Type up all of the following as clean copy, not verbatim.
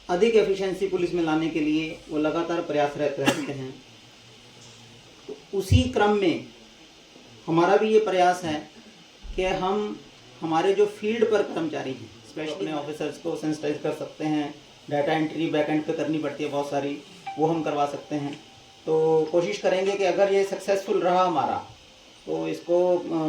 अधिक efficiency police में लाने के लिए वो लगातार प्रयासरत रहते हैं। तो उसी क्रम में हमारा भी ये प्रयास है कि हम हमारे जो फील्ड पर कर्मचारी हैं, स्पेशली अपने ऑफिसर्स को सेंसिटाइज कर सकते हैं। डाटा एंट्री बैक एंड पे करनी पड़ती है बहुत सारी, वो हम करवा सकते हैं। तो कोशिश करेंगे कि अगर ये सक्सेसफुल रहा हमारा, तो इसको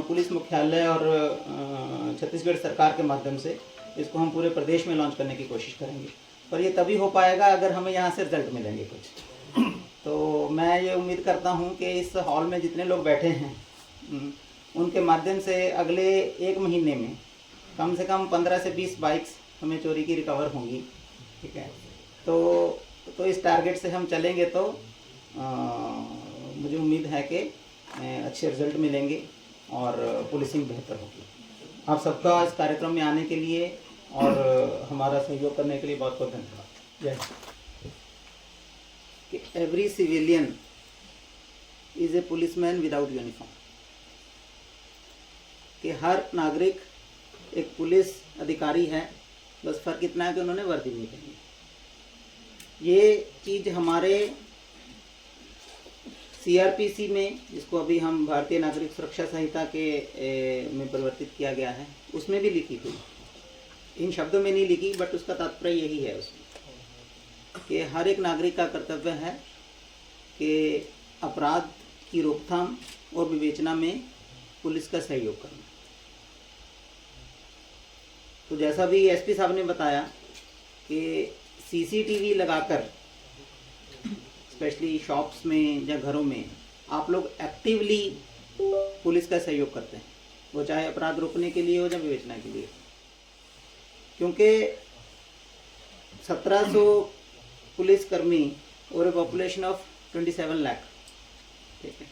पुलिस मुख्यालय और छत्तीसगढ़ सरकार के माध्यम से इसको हम पूरे प्रदेश में लॉन्च करने की कोशिश करेंगे। पर ये तभी हो पाएगा अगर हमें यहाँ से रिजल्ट मिलेंगे कुछ। तो मैं ये उम्मीद करता हूँ कि इस हॉल में जितने लोग बैठे हैं उनके माध्यम से अगले 1 महीने में कम से कम 15 से 20 बाइक्स हमें चोरी की रिकवर होंगी। ठीक है, तो इस टारगेट से हम चलेंगे तो मुझे उम्मीद है कि अच्छे रिजल्ट मिलेंगे और पुलिसिंग बेहतर होगी। आप सबका इस कार्यक्रम में आने के लिए और हमारा सहयोग करने के लिए बहुत बहुत धन्यवाद। जय कि every civilian is a policeman without uniform, कि हर नागरिक एक पुलिस अधिकारी है, बस फर्क इतना है कि उन्होंने वर्दी नहीं पहनी। ये चीज़ हमारे CRPC में, जिसको अभी हम भारतीय नागरिक सुरक्षा संहिता के में परिवर्तित किया गया है, उसमें भी लिखी हुई। इन शब्दों में नहीं लिखी, बट उसका तात्पर्य यही है उसमें कि हर एक नागरिक का कर्तव्य है कि अपराध की रोकथाम और विवेचना में पुलिस का सहयोग करना। तो जैसा भी SP साहब ने बताया कि CCTV लगाकर स्पेशली शॉप्स में या घरों में आप लोग एक्टिवली पुलिस का सहयोग करते हैं, वो चाहे अपराध रोकने के लिए हो या विवेचना के लिए, क्योंकि 1700 पुलिसकर्मी और ए पॉपुलेशन ऑफ 27 लाख। ठीक है,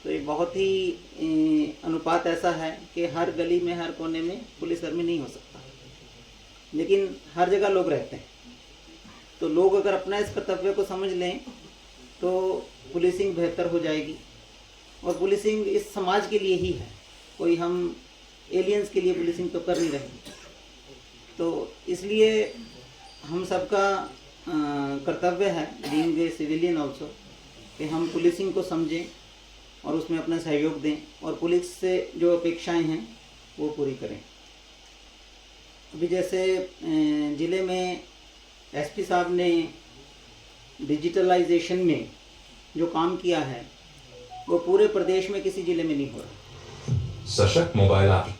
तो ये बहुत ही अनुपात ऐसा है कि हर गली में, हर कोने में पुलिसकर्मी नहीं हो सकता, लेकिन हर जगह लोग रहते हैं। तो लोग अगर अपना इस कर्तव्य को समझ लें तो पुलिसिंग बेहतर हो जाएगी। और पुलिसिंग इस समाज के लिए ही है, कोई हम एलियंस के लिए पुलिसिंग तो कर नहीं रहे। तो इसलिए हम सबका कर्तव्य है, बीइंग ए सिविलियन ऑल्सो, कि हम पुलिसिंग को समझें और उसमें अपना सहयोग दें और पुलिस से जो अपेक्षाएं हैं वो पूरी करें। अभी जैसे ज़िले में SP साहब ने डिजिटलाइजेशन में जो काम किया है वो पूरे प्रदेश में किसी ज़िले में नहीं हो रहा। सशक्त मोबाइल ऐप,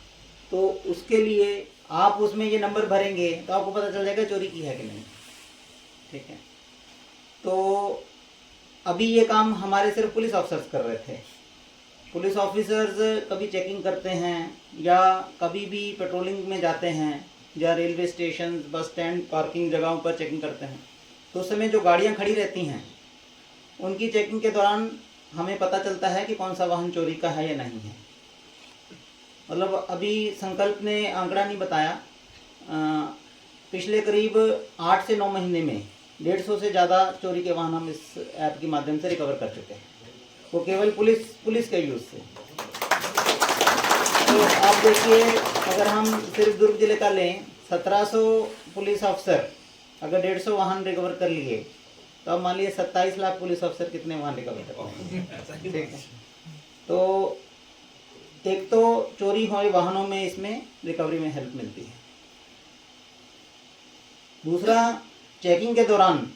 तो उसके लिए आप उसमें ये नंबर भरेंगे तो आपको पता चल जाएगा चोरी की है कि नहीं। ठीक है, तो अभी ये काम हमारे सिर्फ पुलिस ऑफिसर्स कर रहे थे। पुलिस ऑफिसर्स कभी चेकिंग करते हैं या कभी भी पेट्रोलिंग में जाते हैं या railway station, bus stand, parking जगहों पर चेकिंग करते हैं। तो उस समय जो गाड़ियां खड़ी रहती हैं उनकी चेकिंग के दौरान हमें पता चलता है कि कौन सा वाहन चोरी का है या नहीं है। मतलब अभी संकल्प ने आंकड़ा नहीं बताया, पिछले करीब 8 से 9 महीने में 150 से ज़्यादा चोरी के वाहन हम इस ऐप के माध्यम से रिकवर कर चुके हैं, वो केवल पुलिस के यूज़ से। तो आप देखिए, अगर हम सिर्फ दुर्ग जिले का लें, 1700 पुलिस ऑफिसर अगर 150 वाहन रिकवर कर लिए तो अब मान लीजिए 27 लाख पुलिस ऑफिसर कितने वाहन रिकवर कर। ठीक है, तो एक तो चोरी हुए वाहनों में इसमें रिकवरी में हेल्प मिलती है। दूसरा, चेकिंग के दौरान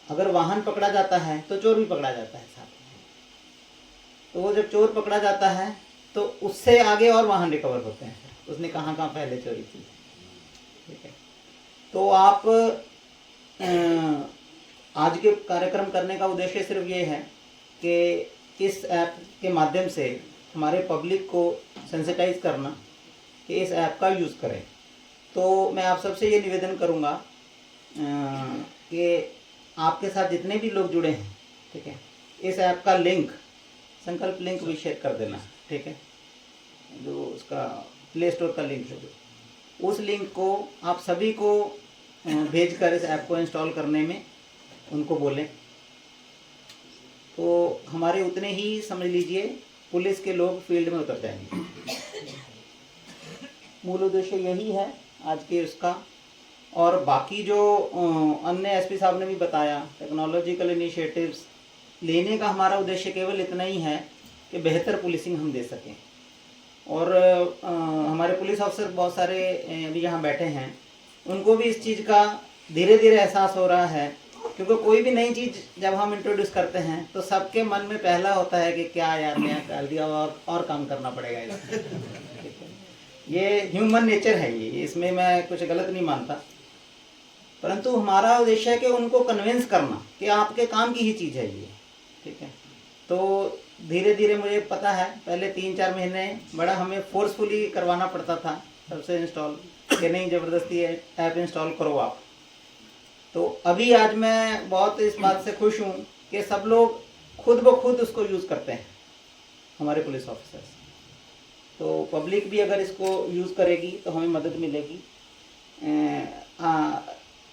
अगर वाहन पकड़ा जाता है तो चोर भी पकड़ा जाता है साथ में। तो वो जब चोर पकड़ा जाता है तो उससे आगे और वाहन रिकवर होते हैं, उसने कहाँ कहाँ पहले चोरी की। ठीक है, तो आप आज के कार्यक्रम करने का उद्देश्य सिर्फ ये है कि इस ऐप के माध्यम से हमारे पब्लिक को सेंसिटाइज करना कि इस ऐप का यूज़ करें। तो मैं आप सबसे ये निवेदन करूँगा कि आपके साथ जितने भी लोग जुड़े हैं, ठीक है, इस ऐप का लिंक, संकल्प लिंक भी शेयर कर देना। ठीक है, जो उसका प्ले स्टोर का लिंक है, उस लिंक को आप सभी को भेजकर इस ऐप को इंस्टॉल करने में उनको बोलें। तो हमारे उतने ही, समझ लीजिए, पुलिस के लोग फील्ड में उतर जाएंगे। मूल उद्देश्य यही है आज के उसका। और बाकी जो अन्य एसपी साहब ने भी बताया, टेक्नोलॉजिकल इनिशिएटिव्स लेने का हमारा उद्देश्य केवल इतना ही है कि बेहतर पुलिसिंग हम दे सकें। और हमारे पुलिस अफसर बहुत सारे अभी यहाँ बैठे हैं, उनको भी इस चीज़ का धीरे धीरे एहसास हो रहा है, क्योंकि कोई भी नई चीज़ जब हम इंट्रोड्यूस करते हैं तो सबके मन में पहला होता है कि क्या यार नया कर दिया और काम करना पड़ेगा इसमें। ये ह्यूमन नेचर है, ये इसमें मैं कुछ गलत नहीं मानता, परंतु हमारा उद्देश्य है कि उनको कन्विंस करना कि आपके काम की ही चीज़ है ये, ठीक है। तो धीरे धीरे मुझे पता है, पहले 3-4 महीने बड़ा हमें फोर्सफुली करवाना पड़ता था सबसे इंस्टॉल, कि नहीं ज़बरदस्ती ऐप इंस्टॉल करो आप। तो अभी आज मैं बहुत इस बात से खुश हूँ कि सब लोग खुद ब खुद उसको यूज़ करते हैं, हमारे पुलिस ऑफिसर्स। तो पब्लिक भी अगर इसको यूज़ करेगी तो हमें मदद मिलेगी।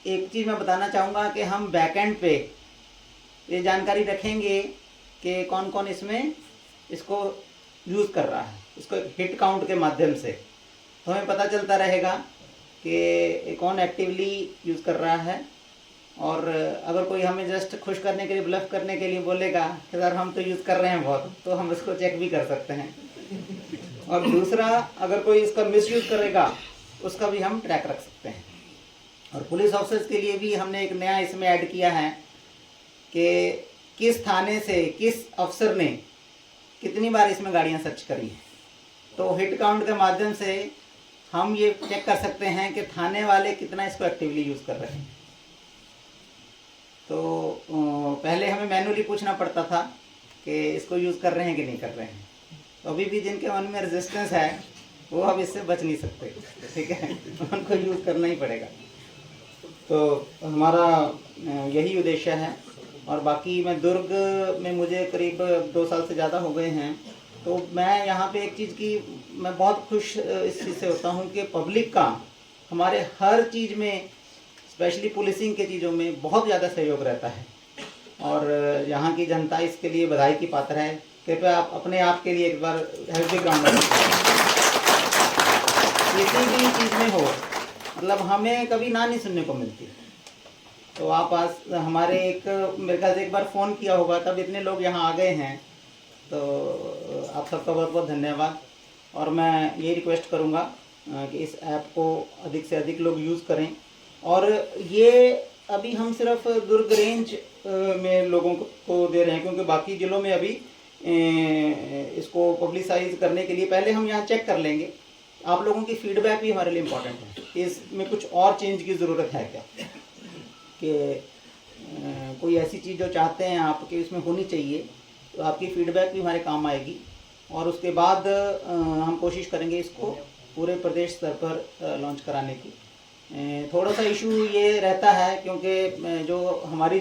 एक चीज़ मैं बताना चाहूँगा कि हम बैकएंड पे ये जानकारी रखेंगे कि कौन कौन इसमें इसको यूज़ कर रहा है, इसको हिट काउंट के माध्यम से, तो हमें पता चलता रहेगा कि कौन एक्टिवली यूज़ कर रहा है। और अगर कोई हमें जस्ट खुश करने के लिए, ब्लफ करने के लिए बोलेगा कि सर हम तो यूज़ कर रहे हैं बहुत, तो हम इसको चेक भी कर सकते हैं। और दूसरा, अगर कोई इसका मिसयूज़ करेगा उसका भी हम ट्रैक रख सकते हैं। और पुलिस ऑफिसर्स के लिए भी हमने एक नया इसमें ऐड किया है कि किस थाने से किस अफसर ने कितनी बार इसमें गाड़ियां सर्च करी हैं। तो हिट काउंट के माध्यम से हम ये चेक कर सकते हैं कि थाने वाले कितना इसको एक्टिवली यूज़ कर रहे हैं। तो पहले हमें मैनुअली पूछना पड़ता था कि इसको यूज़ कर रहे हैं कि नहीं कर रहे हैं। तो अभी भी जिनके मन में रेजिस्टेंस है वो अब इससे बच नहीं सकते, ठीक है, उनको यूज़ करना ही पड़ेगा। तो हमारा यही उद्देश्य है। और बाकी मैं दुर्ग में, मुझे करीब 2 साल से ज़्यादा हो गए हैं, तो मैं यहाँ पे एक चीज़ की मैं बहुत खुश इस चीज़ से होता हूँ कि पब्लिक का हमारे हर चीज़ में, स्पेशली पुलिसिंग के चीज़ों में बहुत ज़्यादा सहयोग रहता है। और यहाँ की जनता इसके लिए बधाई की पात्र है। कृपया आप अपने आप के लिए एक बार हेल्दी ग्राउंड किसी भी चीज़ में हो, मतलब हमें कभी ना नहीं सुनने को मिलती। तो आप आज हमारे मेरे ख्याल से एक बार फ़ोन किया होगा, तब इतने लोग यहाँ आ गए हैं। तो आप सबका बहुत बहुत धन्यवाद। और मैं ये रिक्वेस्ट करूँगा कि इस ऐप को अधिक से अधिक लोग यूज़ करें। और ये अभी हम सिर्फ दुर्ग रेंज में लोगों को दे रहे हैं, क्योंकि बाकी ज़िलों में अभी इसको पब्लिसाइज करने के लिए पहले हम यहाँ चेक कर लेंगे। आप लोगों की फीडबैक भी हमारे लिए इम्पॉर्टेंट है। इसमें कुछ और चेंज की ज़रूरत है क्या, कि कोई ऐसी चीज़ जो चाहते हैं आप कि इसमें होनी चाहिए, तो आपकी फीडबैक भी हमारे काम आएगी। और उसके बाद हम कोशिश करेंगे इसको पूरे प्रदेश स्तर पर लॉन्च कराने की। थोड़ा सा इशू ये रहता है, क्योंकि जो हमारी